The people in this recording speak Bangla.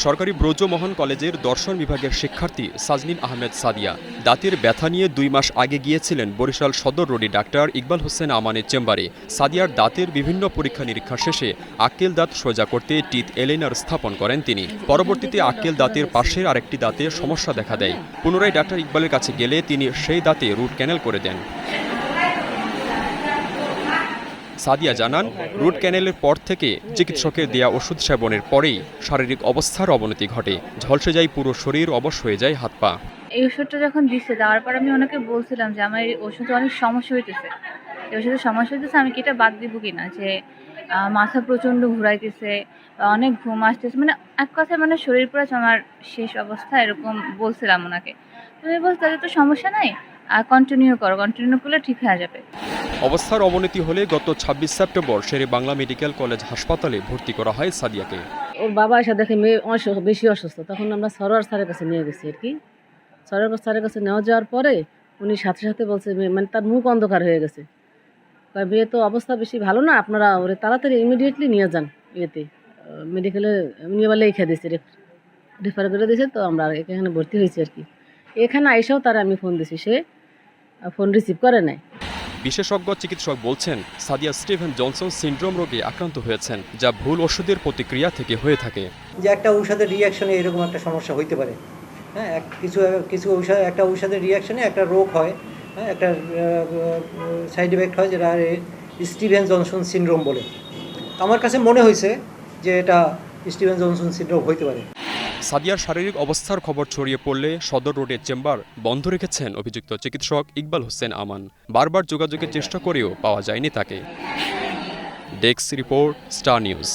সরকারি ব্রজমোহন কলেজের দর্শন বিভাগের শিক্ষার্থী সাজনিন আহমেদ সাদিয়া দাঁতের ব্যথা নিয়ে 2 মাস আগে গিয়েছিলেন বরিশাল সদর রোডে ডাক্তার ইকবাল হোসেন আমানের চেম্বারে। সাদিয়ার দাঁতের বিভিন্ন পরীক্ষা নিরীক্ষা শেষে আক্কেল দাঁত সোজা করতে টিথ এলাইনার স্থাপন করেন তিনি। পরবর্তীতে আক্কেল দাঁতের পাশের আরেকটি দাঁতে সমস্যা দেখা দেয়। পুনরায় ডাক্তার ইকবালের কাছে গেলে তিনি সেই দাঁতে রুট ক্যানেল করে দেন। সাদিয়া জানান, রুট ক্যানেলের পর থেকে চিকিৎসকের দেয়া ওষুধ সেবনের পরেই শারীরিক অবস্থার অবনতি ঘটে। ঝলসে যায় পুরো শরীর, অবশ হয়ে যায় হাত পা। এই ওষুধটা যখন দিচ্ছে দেওয়ার পর আমি ওনাকে বলছিলাম যে আমার এই ওষুধে অনেক সমস্যা হইতেছে, এই ওষুধের সমস্যা হইতেছে, আমি কি এটা বাদ দিব কিনা, যে মাথা প্রচণ্ড ঘুরাইতেছে, অনেক ঘুম আসতেছে, মানে এক কথায় মানে শরীর পুরো আমার শেষ অবস্থা, এরকম বলছিলাম ওনাকে। তুমি বলতে তাদের তো সমস্যা নাই, কন্টিনিউ করো, কন্টিনিউ করলে ঠিক হয়ে যাবে। অবস্থার অবনতি হলে গত 26 সেপ্টেম্বর শেরে বাংলা মেডিকেল কলেজ হাসপাতালে ভর্তি করা হয় সাদিয়াকে। ওর বাবা এসে দেখে মেয়ে বেশি অসুস্থ, তখন আমরা সরোয়ার স্যারের কাছে নিয়ে গেছি আর কি। সরোয়ার স্যারের কাছে নেওয়া যাওয়ার পরে উনি সাথে সাথে বলছে মানে তার মুখ অন্ধকার হয়ে গেছে, মেয়ে তো অবস্থা বেশি ভালো না, আপনারা ওরে তাড়াতাড়ি ইমিডিয়েটলি নিয়ে যান ইয়েতে মেডিকেলে। উনি আবার লিখে দিয়েছে, রেফার করে দিয়েছে, তো আমরা এখানে ভর্তি হয়েছি আর কি। এখানে আইসাও তারা আমি ফোন দিছি, সে ফোন রিসিভ করে নাই। বিশেষজ্ঞ চিকিৎসক বলছেন, সাদিয়া স্টিভেন জনসন সিন্ড্রোম রোগে আক্রান্ত হয়েছেন, যা ভুল ওষুধের প্রতিক্রিয়া থেকে হয়ে থাকে। যে একটা ঔষধের রিয়াকশনে এরকম একটা সমস্যা হইতে পারে। হ্যাঁ, কিছু একটা ঔষধের রিয়াকশনে একটা রোগ হয়, হ্যাঁ, একটা সাইড এফেক্ট হয়, যেটা স্টিভেন জনসন সিন্ড্রোম বলে। আমার কাছে মনে হয়েছে যে এটা স্টিভেন জনসন সিন্ড্রোম হইতে পারে। সাদিয়ার শারীরিক অবস্থার খবর ছড়িয়ে পড়লে সদর রোডের চেম্বার বন্ধ রেখেছেন অভিযুক্ত চিকিৎসক ইকবাল হোসেন আমান। বারবার যোগাযোগের চেষ্টা করেও পাওয়া যায়নি তাকে। Desk report, star news.